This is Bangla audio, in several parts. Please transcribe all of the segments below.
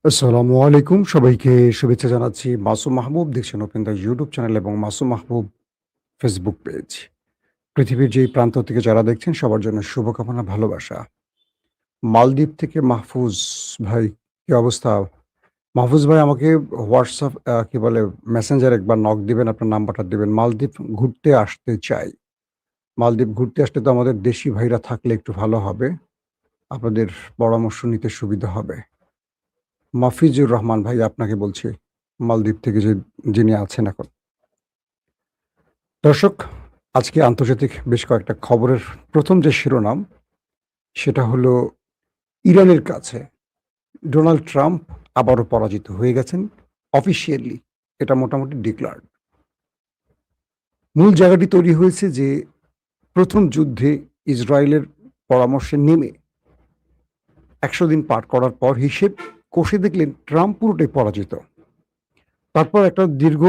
আসসালামু আলাইকুম। সবাইকে শুভেচ্ছা জানাচ্ছি। মাসুম মাহবুব দেখছেন ওপেন দ্য ইউটিউব চ্যানেল এবং মাসুম মাহবুব ফেসবুক পেজ। পৃথিবীর যেই প্রান্ত থেকে যারা দেখছেন সবার জন্য শুভকামনা, ভালোবাসা। মালদ্বীপ থেকে মাহফুজ ভাই, কি অবস্থা? মাহফুজ ভাই আমাকে হোয়াটসঅ্যাপ কি বলে মেসেঞ্জারে একবার নক দিবেন, আপনার নাম্বারটা দিবেন। মালদ্বীপ ঘুরতে আসতে চাই। মালদ্বীপ ঘুরতে আসলে তো আমাদের দেশি ভাইরা থাকলে একটু ভালো হবে। আপনাদের পরামর্শ নিতে সুবিধা হবে। মাফিজুর রহমান ভাই আপনাকে বলছি, মালদ্বীপ থেকে যিনি আছেন এখন। দর্শক, আজকে আন্তর্জাতিক বেশ কয়েকটা খবরের ১ম যে শিরোনাম, সেটা হলো ইরানের কাছে ডোনাল্ড ট্রাম্প আবারও পরাজিত হয়ে গেছেন অফিসিয়ালি। এটা মোটামুটি ডিক্লার্ড। মূল জায়গাটি তৈরি হয়েছে যে ১ম যুদ্ধে ইসরায়েলের পরামর্শে নেমে ১০০ দিন পার করার পর হিসেব কষে দেখলেন ট্রাম্প পুরোটাই পরাজিত। তারপর একটা দীর্ঘ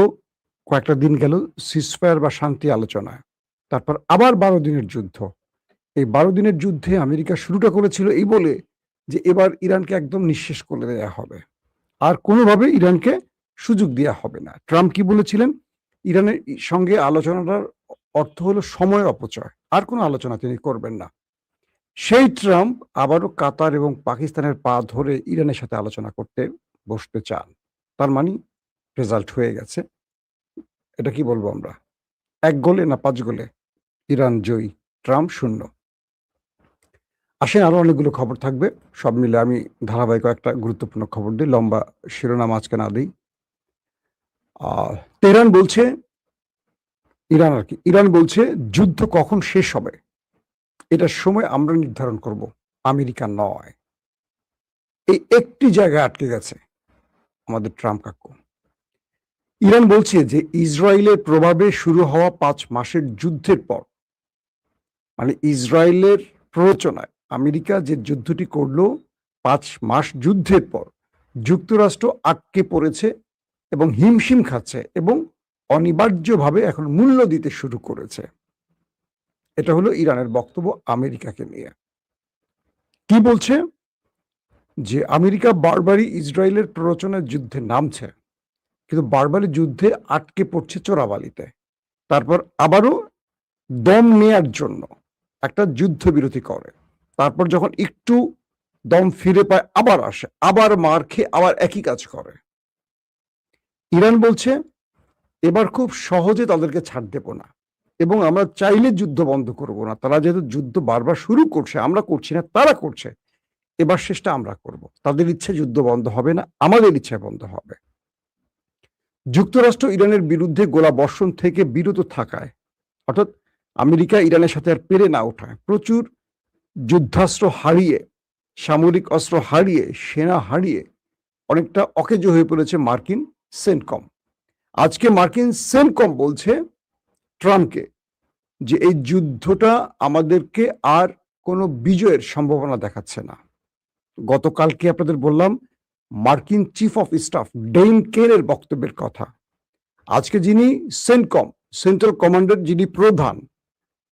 কয়েকটা দিন গেল সিজফায়ার বা শান্তি আলোচনায়। তারপর আবার ১২ দিনের যুদ্ধ। এই ১২ দিনের যুদ্ধে আমেরিকা শুরুটা করেছিল এই বলে যে এবার ইরানকে একদম নিঃশেষ করে দেয়া হবে। আর কোনোভাবে ইরানকে সুযোগ দেয়া হবে না। ট্রাম্প কি বলেছিলেন? ইরানের সঙ্গে আলোচনাটার অর্থ হলো সময় অপচয়। আর কোনো আলোচনা তিনি করবেন না। সেই ট্রাম্প আবারও কাতার এবং পাকিস্তানের পা ধরে ইরানের সাথে আলোচনা করতে বসতে চান। তার মানে রেজাল্ট হয়ে গেছে। এটা কি বলবো আমরা? ১ গোলে না ৫ গোলে? ইরান জয়ী, ট্রাম্প শূন্য। আসেন আরো অনেকগুলো খবর থাকবে। সব মিলে আমি ধারাবাহিক কয়েকটা গুরুত্বপূর্ণ খবর দিই। লম্বা শিরোনাম আজকে না দেই। আ তেহরান বলছে, ইরান আরকি। ইরান বলছে যুদ্ধ কখন শেষ হবে? এটার সময় আমরা নির্ধারণ করব। আমেরিকা নয়। এই একটি জায়গায় আটকে গেছে আমাদের ট্রাম্প কাকু। ইরান বলছে যে ইসরায়েলের প্রভাবে শুরু হওয়া ৫ মাসের যুদ্ধের পর, মানে ইসরায়েলের প্ররোচনায় আমেরিকা যে যুদ্ধটি করল ৫ মাস যুদ্ধের পর, যুক্তরাষ্ট্র আটকে পড়েছে এবং হিমশিম খাচ্ছে এবং অনিবার্যভাবে এখন মূল্য দিতে শুরু করেছে। এটা হলো ইরানের বক্তব্য আমেরিকাকে নিয়ে। কি বলছে? যে আমেরিকা বারবারই ইসরায়েলের প্ররোচনায় যুদ্ধে নামছে, কিন্তু বারবারই যুদ্ধে আটকে পড়ছে চোরাবালিতে। তারপর আবারও দম নেয়ার জন্য একটা যুদ্ধবিরতি করে। তারপর যখন একটু দম ফিরে পায় আবার আসে, আবার মার খেয়ে আবার একই কাজ করে। ইরান বলছে এবার খুব সহজে তাদেরকে ছাড় দেব না এবং আমরা চাইলে যুদ্ধ বন্ধ করব না। তারা যেহেতু যুদ্ধ বারবার শুরু করছে, আমরা করছি না, তারা করছে। এবার শেষটা আমরা করব। তাদের ইচ্ছে যুদ্ধ বন্ধ হবে না, আমাদের ইচ্ছায় বন্ধ হবে। যুক্তরাষ্ট্র ইরানের বিরুদ্ধে গোলাবর্ষণ থেকে বিরত থাকায়, অর্থাৎ আমেরিকা ইরানের সাথে আর পেরে না ওঠায়, প্রচুর যুদ্ধাস্ত্র হারিয়ে, সামরিক অস্ত্র হারিয়ে, সেনা হারিয়ে অনেকটা অকেজো হয়ে পড়েছে মার্কিন সেন্টকম। আজকে মার্কিন সেন্টকম বলছে ট্রাম্পকে যে এই যুদ্ধটা আমাদেরকে আর কোনো বিজয়ের সম্ভাবনা দেখাচ্ছে না। গতকালকে আপনাদের বললাম মার্কিন চিফ অফ স্টাফ ডেইন কেনের বক্তব্যের কথা। আজকে যিনি সেন্টকম, সেন্ট্রাল কমান্ডের যিনি প্রধান,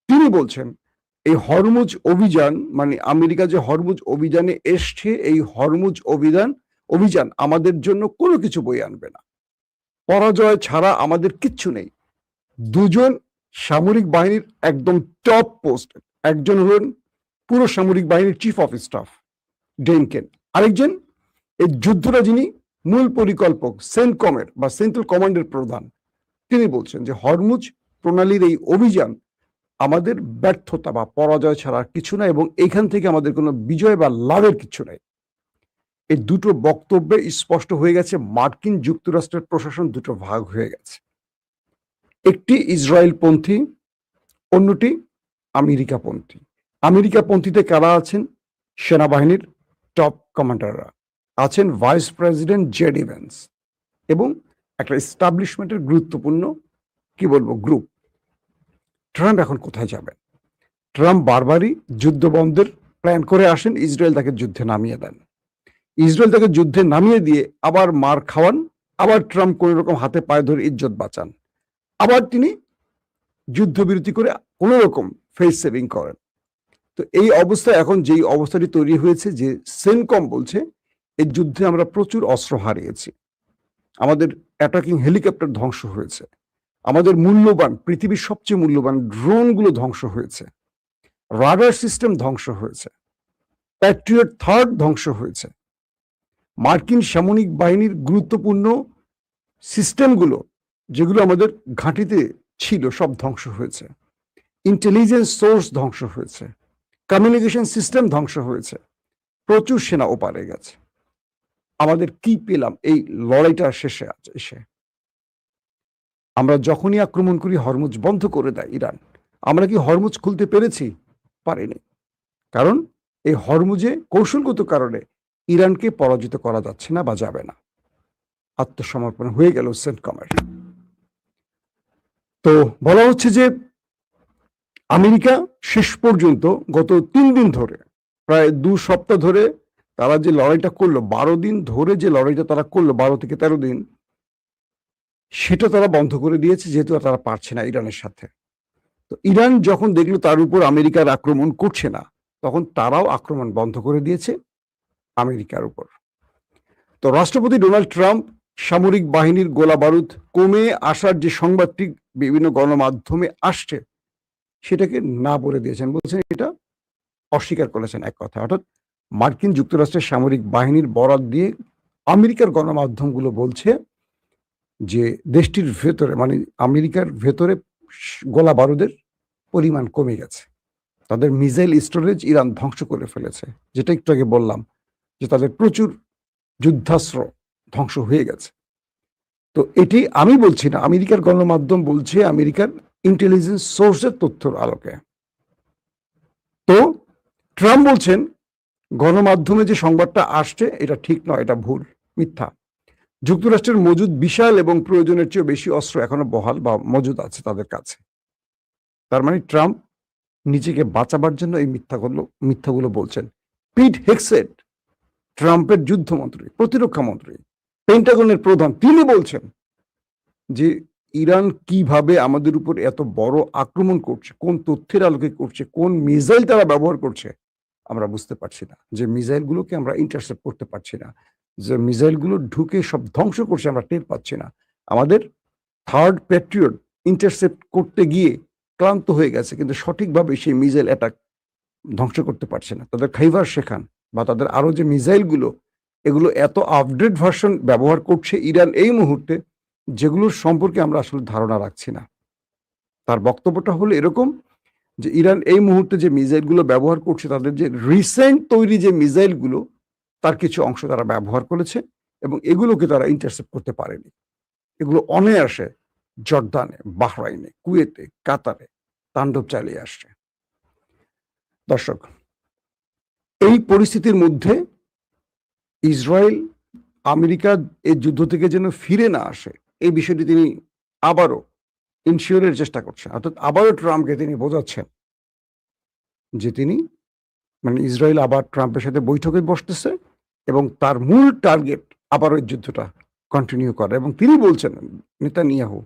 তিনি বলছেন এই হরমুজ অভিযান, মানে আমেরিকা যে হরমুজ অভিযানে এসছে, এই হরমুজ অভিযান আমাদের জন্য কোনো কিছু বয়ে আনবে না। পরাজয় ছাড়া আমাদের কিচ্ছু নেই। দুজন সামরিক বাহিনীর একদম টপ পোস্ট, একজন হলেন পুরো সামরিক বাহিনীর চিফ অফ স্টাফ ডেনকেন, আরেকজন এই যুদ্ধটা যিনি মূল পরিকল্পক সেন্টকমের বা সেন্ট্রাল কমান্ডের প্রধান, তিনি বলছেন যে হরমুজ প্রণালীর এই অভিযান আমাদের ব্যর্থতা বা পরাজয় ছাড়া কিছু না এবং এইখান থেকে আমাদের কোনো বিজয় বা লাভের কিছু নাই। এই দুটো বক্তব্যে স্পষ্ট হয়ে গেছে মার্কিন যুক্তরাষ্ট্রের প্রশাসন দুটো ভাগ হয়ে গেছে। একটি ইসরায়েলপন্থী, অন্যটি আমেরিকাপন্থী। আমেরিকাপন্থীতে কারা আছেন? সেনাবাহিনীর টপ কমান্ডাররা আছেন, ভাইস প্রেসিডেন্ট জেডি ভ্যান্স এবং একটা এস্টাবলিশমেন্টের গুরুত্বপূর্ণ কি বলবো গ্রুপ। ট্রাম্প এখন কোথায় যাবেন? ট্রাম্প বারবারই যুদ্ধ বন্ধের প্ল্যান করে আসেন, ইসরায়েল তাকে যুদ্ধে নামিয়ে দেন। ইসরায়েল তাকে যুদ্ধে নামিয়ে দিয়ে আবার মার খাওয়ান, আবার ট্রাম্প কোন রকম হাতে পায়ে ধরে ইজ্জত বাঁচান, আবার তিনি যুদ্ধবিরতি করে কোন রকম ফেস সেভিং করেন। তো এই অবস্থায় এখন যেই অবস্থাটি তৈরি হয়েছে যে সেন্টকম বলছে এই যুদ্ধে আমরা প্রচুর অস্ত্র হারিয়েছি, আমাদের অ্যাটাকিং হেলিকপ্টার ধ্বংস হয়েছে, আমাদের মূল্যবান, পৃথিবীর সবচেয়ে মূল্যবান ড্রোনগুলো ধ্বংস হয়েছে, রাডার সিস্টেম ধ্বংস হয়েছে, প্যাট্রিয়ট থার্ড ধ্বংস হয়েছে, মার্কিন সামরিক বাহিনীর গুরুত্বপূর্ণ সিস্টেমগুলো যেগুলো আমাদের ঘাঁটিতে ছিল সব ধ্বংস হয়েছে, ইন্টেলিজেন্স সোর্স ধ্বংস হয়েছে, কমিউনিকেশন সিস্টেম ধ্বংস হয়েছে, প্রচুর সেনা ওপারে গেছে। আমাদের কি পেলাম এই লড়াইটা শেষে এসে? আমরা যখনই আক্রমণ করি, হরমুজ বন্ধ করে দেয় ইরান। আমরা কি হরমুজ খুলতে পেরেছি? পারিনি। কারণ এই হরমুজে কৌশলগত কারণে ইরানকে পরাজিত করা যাচ্ছে না বা যাবে না। আত্মসমর্পণ হয়ে গেল সেন্টকমের। তো বলা হচ্ছে যে আমেরিকা শেষ পর্যন্ত গত 3 দিন ধরে, প্রায় 2 সপ্তাহ ধরে তারা যে লড়াইটা করলো, 12 দিন ধরে যে লড়াইটা তারা করলো, 12 থেকে 13 দিন, সেটা তারা বন্ধ করে দিয়েছে, যেহেতু তারা পারছে না ইরানের সাথে। তো ইরান যখন দেখলো তার উপর আমেরিকার আক্রমণ করছে না, তখন তারাও আক্রমণ বন্ধ করে দিয়েছে আমেরিকার উপর। তো রাষ্ট্রপতি ডোনাল্ড ট্রাম্প সামরিক বাহিনীর গোলা বারুদ কমে আসার যে সংবাদটি বিভিন্ন গণমাধ্যমে আসছে, সেটাকে না বলে দিয়েছেন, বলছেন এটা অস্বীকার করেছেন এক কথা। অর্থাৎ মার্কিন যুক্তরাষ্ট্রের সামরিক বাহিনীর বরাত দিয়ে আমেরিকার গণমাধ্যমগুলো বলছে যে দেশটির ভেতরে, মানে আমেরিকার ভেতরে গোলা বারুদের পরিমাণ কমে গেছে, তাদের মিসাইল স্টোরেজ ইরান ধ্বংস করে ফেলেছে, যেটা একটু আগে বললাম যে তাদের প্রচুর যুদ্ধাস্ত্র ধ্বংস হয়ে গেছে। তো এটি আমি বলছি না, আমেরিকার গণমাধ্যম বলছে, আমেরিকার ইন্টেলিজেন্স সোর্সের তথ্যের আলোকে। তো ট্রাম্প বলছেন গণমাধ্যমে যে সংবাদটা আসছে এটা ঠিক নয়, এটা ভুল, মিথ্যা। যুক্তরাষ্ট্রের মজুদ বিশাল এবং প্রয়োজনের চেয়ে বেশি অস্ত্র এখনো বহাল বা মজুদ আছে তাদের কাছে। তার মানে ট্রাম্প নিজেকে বাঁচাবার জন্য এই মিথ্যাগুলো বলছেন। পিট হেগসেট, ট্রাম্পের যুদ্ধমন্ত্রী, প্রতিরক্ষা মন্ত্রী, পেন্টাগনের প্রধান, তিনি বলছেন যে ইরান কিভাবে আমাদের উপর এত বড় আক্রমণ করছে, কোন তথ্যের আলোকে করছে, কোন মিসাইল তারা ব্যবহার করছে, আমরা বুঝতে পারছি না। যে মিসাইলগুলোকে আমরা ইন্টারসেপ্ট করতে পারছি না, যে মিসাইলগুলো ঢুকে সব ধ্বংস করছে, আমরা টের পাচ্ছি না। আমাদের থার্ড প্যাট্রিয়ট ইন্টারসেপ্ট করতে গিয়ে ক্লান্ত হয়ে গেছে, কিন্তু সঠিকভাবে সেই মিসাইল অ্যাটাক ধ্বংস করতে পারছে না। তাদের খাইবার শেখান বা তাদের আরো যে মিসাইলগুলো, এগুলো এত আপডেট ভার্সন ব্যবহার করছে ইরান এই মুহূর্তে, যেগুলোর সম্পর্কে আমরা আসলে ধারণা রাখছি না। তার বক্তব্যটা হলো এরকম যে ইরান এই মুহূর্তে যে মিসাইলগুলো ব্যবহার করছে, তাদের যে রিসেন্ট তৈরি যে মিসাইলগুলো, তার কিছু অংশ তারা ব্যবহার করেছে এবং এগুলোকে তারা ইন্টারসেপ্ট করতে পারেনি। এগুলো অনায়াসে জর্দানে, বাহরাইনে, কুয়েতে, কাতারে তাণ্ডব চালিয়ে আসছে। দর্শক, এই পরিস্থিতির মধ্যে ইসরায়েল আমেরিকা এই যুদ্ধ থেকে যেন ফিরে না আসে, এই বিষয়টি তিনি আবারও ইনশিওরের চেষ্টা করছেন। অর্থাৎ আবারও ট্রাম্পকে তিনি বোঝাচ্ছেন যে তিনি, মানে ইসরায়েল আবার ট্রাম্পের সাথে বৈঠকে বসতেছে এবং তার মূল টার্গেট আবার ওই যুদ্ধটা কন্টিনিউ করা। এবং তিনি বলছেন, নেতানিয়াহু,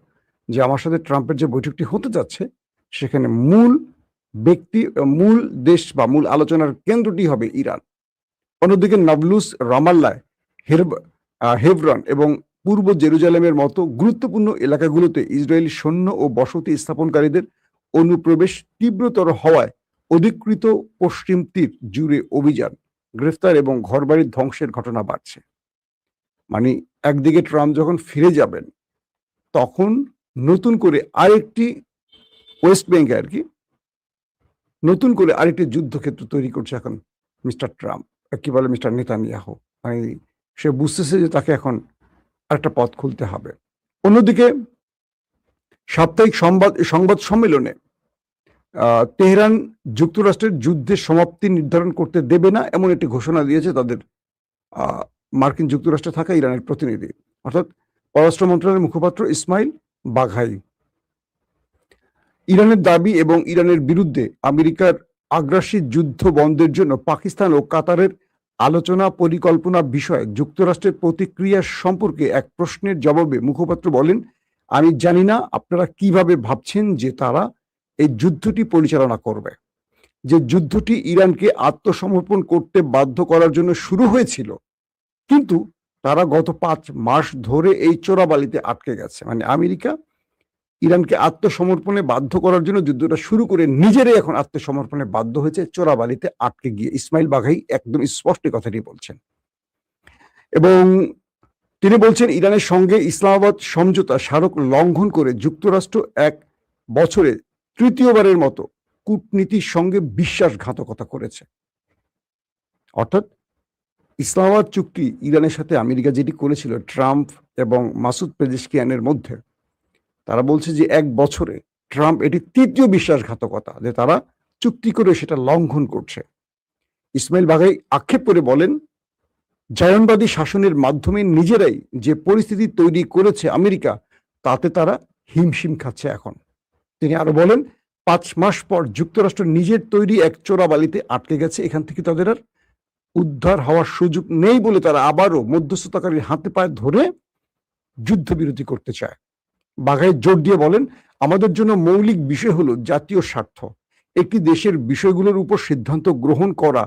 যে আমার সাথে ট্রাম্পের যে বৈঠকটি হতে যাচ্ছে, সেখানে মূল ব্যক্তি, মূল দেশ বা মূল আলোচনার কেন্দ্রটি হবে ইরান। অন্যদিকে নাবলুস, রামাল্লায়, হেভরন এবং পূর্ব জেরুজালেমের মতো গুরুত্বপূর্ণ এলাকাগুলোতে ইসরায়েলি সৈন্য ও বসতি স্থাপনকারীদের অনুপ্রবেশ তীব্রতর হওয়ায় অধিকৃত পশ্চিম তীর জুড়ে অভিযান, গ্রেফতার এবং ঘরবাড়ির ধ্বংসের ঘটনা বাড়ছে। মানে একদিকে ট্রাম্প যখন ফিরে যাবেন, তখন নতুন করে আরেকটি ওয়েস্ট ব্যাংকে আর কি নতুন করে আরেকটি যুদ্ধক্ষেত্র তৈরি করছে এখন মিস্টার ট্রাম্প, কি বলে মিস্টার নেতানিয়াহু। মানে সে বুঝতেছে যে তাকে এখন আরেকটা পথ খুলতে হবে। অন্যদিকে সাপ্তাহিক সংবাদ সম্মেলনে তেহরান যুক্তরাষ্ট্রের যুদ্ধের সমাপ্তি নির্ধারণ করতে দেবে না, এমন একটি ঘোষণা দিয়েছে তাদের মার্কিন যুক্তরাষ্ট্রে থাকা ইরানের প্রতিনিধি, অর্থাৎ পররাষ্ট্র মন্ত্রণালয়ের মুখপাত্র ইসমাইল বাঘাই। ইরানের দাবি এবং ইরানের বিরুদ্ধে আমেরিকার আগ্রাসী যুদ্ধ বন্ধের জন্য পাকিস্তান ও কাতারের আলোচনা পরিকল্পনা বিষয়ে যুক্তরাষ্ট্রের প্রতিক্রিয়া সম্পর্কে এক প্রশ্নের জবাবে মুখপাত্র বলেন, আমি জানি না আপনারা কিভাবে ভাবছেন যে তারা এই যুদ্ধটি পরিচালনা করবে। যে যুদ্ধটি ইরানকে আত্মসমর্পণ করতে বাধ্য করার জন্য শুরু হয়েছিল, কিন্তু তারা গত 5 মাস ধরে এই চোরাবালিতে আটকে গেছে। মানে আমেরিকা ইরানকে আত্মসমর্পণে বাধ্য করার জন্য যুদ্ধটা শুরু করে নিজেরাই এখন আত্মসমর্পণে বাধ্য হয়েছে চোরাবালিতে আটকে গিয়ে। ইসমাইল বাঘাই একদম স্পষ্ট কথাটি বলছেন এবং তিনি বলছেন ইরানের সঙ্গে ইসলামাবাদ সমঝোতা স্মারক লঙ্ঘন করে যুক্তরাষ্ট্র 1 বছরে তৃতীয়বারের মতো কূটনীতির সঙ্গে বিশ্বাসঘাতকতা করেছে। অর্থাৎ ইসলামাবাদ চুক্তি ইরানের সাথে আমেরিকা যেটি করেছিল ট্রাম্প এবং মাসুদ পেজেশকিয়ানের মধ্যে, তারা বলছে যে 1 বছরে ট্রাম্প এটি তৃতীয় বিশ্বাসঘাতকতা যে তারা চুক্তি করে সেটা লঙ্ঘন করছে। ইসমাইল বাঘাই আক্ষেপ করে বলেন, জায়নবাদী শাসনের মাধ্যমে নিজেরাই যে পরিস্থিতি তৈরি করেছে আমেরিকা, তাতে তারা হিমশিম খাচ্ছে এখন। তিনি আরো বলেন, 5 মাস পর যুক্তরাষ্ট্র নিজের তৈরি এক চোরাবালিতে আটকে গেছে, এখান থেকে তাদের আর উদ্ধার হওয়ার সুযোগ নেই বলে তারা আবারও মধ্যস্থতাকারীর হাতে পায়ে ধরে যুদ্ধবিরতি করতে চায়। বাঘাই জোর দিয়ে বলেন, আমাদের জন্য মৌলিক বিষয় হলো জাতীয় স্বার্থ। একটি দেশের বিষয়গুলোর উপর সিদ্ধান্ত গ্রহণ করা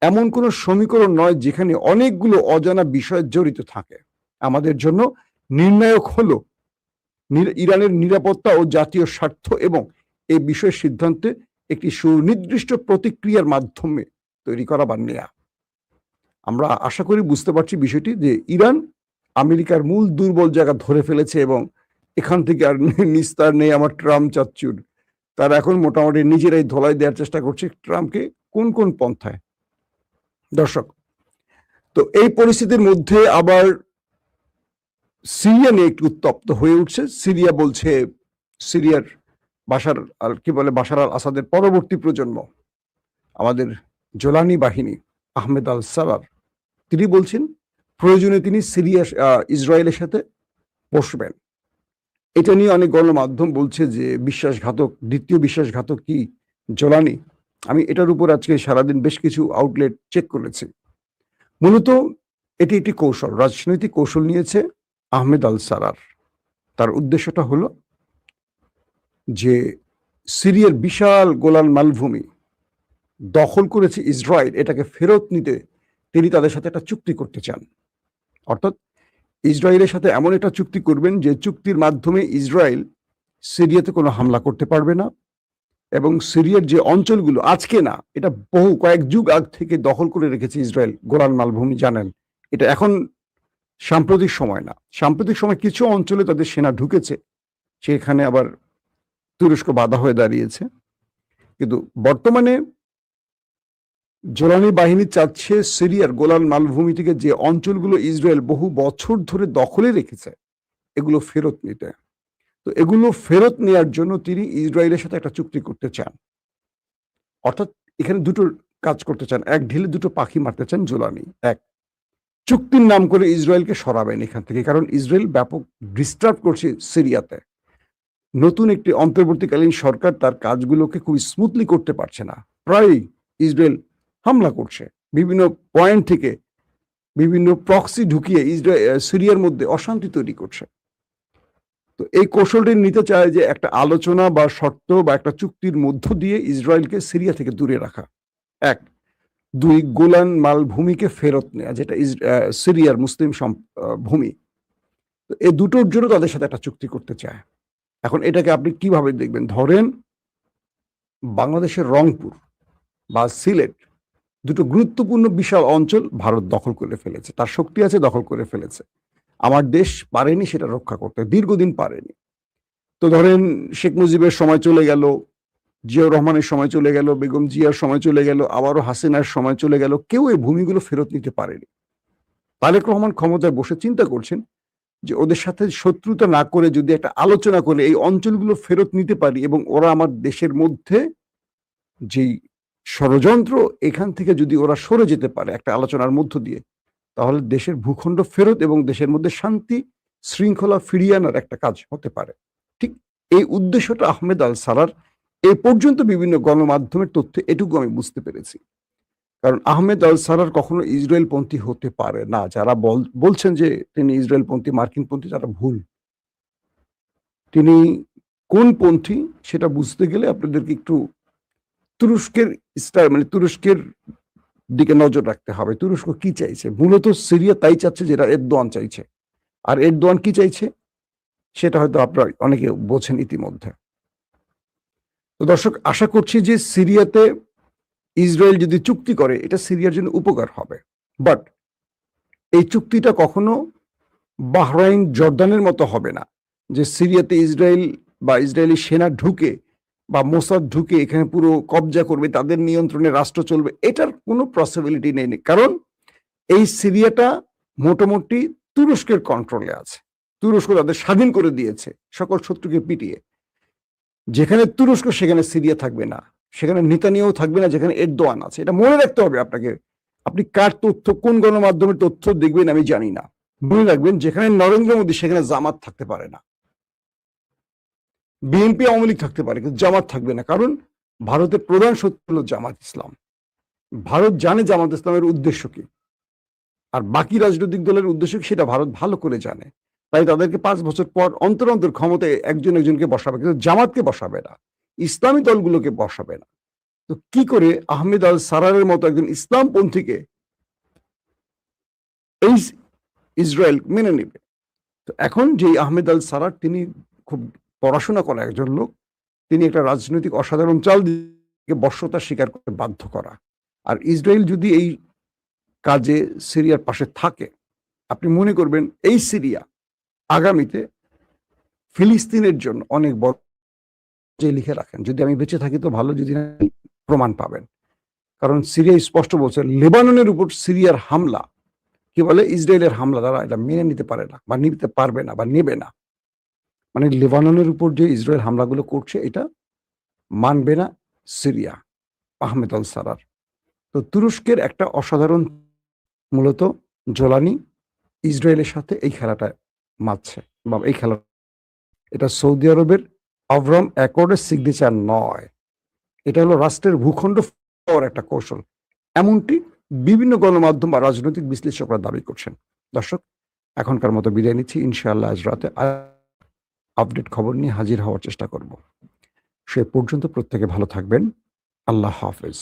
এমন কোনো সমীকরণ নয় যেখানে অনেকগুলো অজানা বিষয় জড়িত থাকে। আমাদের জন্য নির্ণায়ক হলো ইরানের নিরাপত্তা ও জাতীয় স্বার্থ এবং এই বিষয়ের সিদ্ধান্তে একটি সুনির্দিষ্ট প্রতিক্রিয়ার মাধ্যমে তৈরি করা বা নেয়া। আমরা আশা করি বুঝতে পারছি বিষয়টি যে ইরান আমেরিকার মূল দুর্বল জায়গা ধরে ফেলেছে এবং এখান থেকে আর নিস্তার নেই আমার ট্রাম্প চাচ্চুর। তারা এখন মোটামুটি নিজেরাই ধোলাই দেওয়ার চেষ্টা করছে ট্রাম্পকে কোন কোন পন্থায়। দর্শক, তো এই পরিস্থিতির মধ্যে আবার সিরিয়া নিয়ে একটু উত্তপ্ত হয়ে উঠছে। সিরিয়া বলছে সিরিয়ার বাশার আল আসাদের পরবর্তী প্রজন্ম আমাদের জোলানি বাহিনী আহমেদ আল সারার, তিনি বলছেন প্রয়োজনে তিনি ইসরায়েলের সাথে বসবেন। এটা নিয়ে অনেক গণমাধ্যম বলছে যে বিশ্বাসঘাতক, দ্বিতীয় বিশ্বাসঘাতক কি জোলানি। আমি এটার উপর আজকে সারাদিন বেশ কিছু আউটলেট চেক করেছি। মূলত এটি একটি কৌশল, রাজনৈতিক কৌশল নিয়েছে আহমেদ আল সারার। তার উদ্দেশ্যটা হলো যে সিরিয়ার বিশাল গোলান মালভূমি দখল করেছে ইসরায়েল, এটাকে ফেরত নিতে তিনি তাদের সাথে একটা চুক্তি করতে চান। অর্থাৎ ইসরায়েলের সাথে এমন একটা চুক্তি করবেন যে চুক্তির মাধ্যমে ইসরায়েল সিরিয়াতে কোনো হামলা করতে পারবে না এবং সিরিয়ার যে অঞ্চলগুলো আজকে না, এটা বহু কয়েক যুগ আগ থেকে দখল করে রেখেছে ইসরায়েল গোলান মালভূমি, জানেন এটা এখন সাম্প্রতিক সময় না। সাম্প্রতিক সময় কিছু অঞ্চলে তাদের সেনা ঢুকেছে, সেখানে আবার তুরস্ক বাধা হয়ে দাঁড়িয়েছে। কিন্তু বর্তমানে জোলানি বাহিনী চাচ্ছে সিরিয়ার গোলান মালভূমি থেকে যে অঞ্চলগুলো ইসরায়েল বহু বছর ধরে দখলে রেখেছে এগুলো ফেরত নিতে। তো এগুলো ফেরত নেওয়ার জন্য তিনি ইসরায়েলের সাথে একটা চুক্তি করতে চান। অর্থাৎ এখানে দুটো কাজ করতে চান, এক ঢিলে দুটো পাখি মারতে চান জোলানি। এক, চুক্তির নাম করে ইসরায়েলকে সরাবেন এখান থেকে, কারণ ইসরায়েল ব্যাপক ডিস্টার্ব করছে সিরিয়াতে। নতুন একটি অন্তর্বর্তীকালীন সরকার তার কাজগুলোকে খুব স্মুথলি করতে পারছে না, প্রায়ই ইসরায়েল হামলা করছে বিভিন্ন পয়েন্ট থেকে, বিভিন্ন প্রক্সি ঢুকিয়ে সিরিয়ার মধ্যে অশান্তি তৈরি করছে। তো এই কৌশলটি নিতে চায় যে একটা আলোচনা বা শর্ত বা একটা চুক্তির মধ্য দিয়ে ইসরায়েলকে সিরিয়া থেকে দূরে রাখা। এক, দুই, গোলান মালভূমিকে ফেরত নেওয়া, যেটা সিরিয়ার মুসলিম ভূমি। তো এই দুটোর জন্য তাদের সাথে একটা চুক্তি করতে চায়। এখন এটাকে আপনি কিভাবে দেখবেন? ধরেন বাংলাদেশের রংপুর বা সিলেট, দুটো গুরুত্বপূর্ণ বিশাল অঞ্চল ভারত দখল করে ফেলেছে, তার শক্তি আছে, দখল করে ফেলেছে। আমার দেশ পারেনি সেটা রক্ষা করতে, দীর্ঘদিন পারেনি। তো ধরেন শেখ মুজিবের সময় চলে গেল, জিয়াউর রহমানের সময় চলে গেল, বেগম জিয়ার সময় চলে গেল, আবারও হাসিনার সময় চলে গেল, কেউ এই ভূমিগুলো ফেরত নিতে পারেনি। তারেক রহমান ক্ষমতায় বসে চিন্তা করছেন যে ওদের সাথে শত্রুতা না করে যদি একটা আলোচনা করে এই অঞ্চলগুলো ফেরত নিতে পারি এবং ওরা আমার দেশের মধ্যে যেই ষড়যন্ত্র, এখান থেকে যদি ওরা সরে যেতে পারে একটা আলোচনার মধ্য দিয়ে, তাহলে দেশের ভূখণ্ড ফেরত এবং দেশের মধ্যে শান্তি শৃঙ্খলা ফিরিয়ে আনার একটা কাজ হতে পারে। ঠিক এই উদ্দেশ্যটা আহমেদ আল সারার। এই পর্যন্ত বিভিন্ন গণমাধ্যমের তথ্য এটুকু আমি বুঝতে পেরেছি। কারণ আহমেদ আল সারার কখনো ইসরায়েল পন্থী হতে পারে না। যারা বলছেন যে তিনি ইসরায়েল পন্থী, মার্কিন পন্থী, তারা ভুল। তিনি কোন পন্থী সেটা বুঝতে গেলে আপনাদেরকে একটু তুরস্কের তুরস্কের দিকে নজর রাখতে হবে। তুরস্ক কি চাইছে? মূলত সিরিয়া তাই চাচ্ছে যেটা এরদোয়ান চাইছে। আর এরদোয়ান কি চাইছে? সেটা হয়তো আপনারা অনেকে বোঝেন ইতিমধ্যে। তো দর্শক, আশা করছি যে সিরিয়াতে ইসরায়েল যদি চুক্তি করে এটা সিরিয়ার জন্য উপকার হবে। বাট এই চুক্তিটা কখনো বাহরাইন, জর্দানের মতো হবে না যে সিরিয়াতে ইসরায়েল বা ইসরায়েলি সেনা ঢুকে বা মোসাদ ঢুকে এখানে পুরো কবজা করবে, তাদের নিয়ন্ত্রণে রাষ্ট্র চলবে। এটার কোনো পসিবিলিটি নেই। কারণ এই সিরিয়াটা মোটামুটি তুরস্কের কন্ট্রোলে আছে। তুরস্ক তাদের স্বাধীন করে দিয়েছে সকল শত্রুকে পিটিয়ে। যেখানে তুরস্ক সেখানে সিরিয়া থাকবে না, সেখানে নেতানিয়াহু থাকবে না, যেখানে এরদোয়ান আছে। এটা মনে রাখতে হবে আপনাকে। আপনি কার তথ্য, কোন গণমাধ্যমের তথ্য দেখবেন আমি জানি না। মনে রাখবেন, যেখানে নরেন্দ্র মোদী সেখানে জামাত থাকতে পারে না। বিএনপি, আওয়ামী লীগ থাকতে পারে, কিন্তু জামাত থাকবে না। কারণ ভারতের প্রধান শত্রু হলো জামাত ইসলাম। ভারত জানে জামাত ইসলামের উদ্দেশ্য কি, আর বাকি রাজনৈতিক দলের উদ্দেশ্য কি সেটা ভারত ভালো করে জানে। তাই তাদেরকে 5 বছর পর অন্তর অন্তর ক্ষমতায় একজন একজনকে বসাবে, কিন্তু জামাতকে বসাবে না, ইসলামী দলগুলোকে বসাবে না। তো কি করে আহমেদ আল সারারের মতো একজন ইসলামপন্থীকে এই ইসরায়েল মেনে নেবে? তো এখন যে আহমেদ আল সারার, তিনি খুব পড়াশোনা করা একজন লোক, তিনি একটা রাজনৈতিক অসাধারণ চাল দিয়ে বর্ষতা স্বীকার করতে বাধ্য করা। আর ইসরায়েল যদি এই কাজে সিরিয়ার পাশে থাকে, আপনি মনে করবেন এই সিরিয়া আগামীতে ফিলিস্তিনের জন্য অনেক বড় যে লিখে রাখেন, যদি আমি বেঁচে থাকি তো ভালো, যদি না প্রমাণ পাবেন। কারণ সিরিয়া স্পষ্ট বলছে লেবাননের উপর সিরিয়ার হামলা, কি বলে, ইসরায়েলের হামলা তারা এটা মেনে নিতে পারে না, বা নিতে পারবে না, বা নেবে না। মানে লেবাননের উপর যে ইসরায়েল হামলাগুলো করছে এটা মানবে না সিরিয়া, আহমেদ আল সারার। তো তুরস্কের একটা অসাধারণ, মূলত জোলানি ইসরায়েলের সাথে এই খেলাটা মারছে, বা এই খেলা, এটা সৌদি আরবের আভরাম অ্যাকর্ডের সিগনেচার নয়, এটা হলো রাষ্ট্রের ভূখণ্ড পাওয়ার একটা কৌশল। এমনটি বিভিন্ন গণমাধ্যম বা রাজনৈতিক বিশ্লেষকরা দাবি করছেন। দর্শক, এখনকার মতো বিদায় নিচ্ছি। ইনশাআল্লাহ আজ রাতে আপডেট খবর নিয়ে হাজির হওয়ার চেষ্টা করব। সে পর্যন্ত প্রত্যেকে ভালো থাকবেন। আল্লাহ হাফেজ।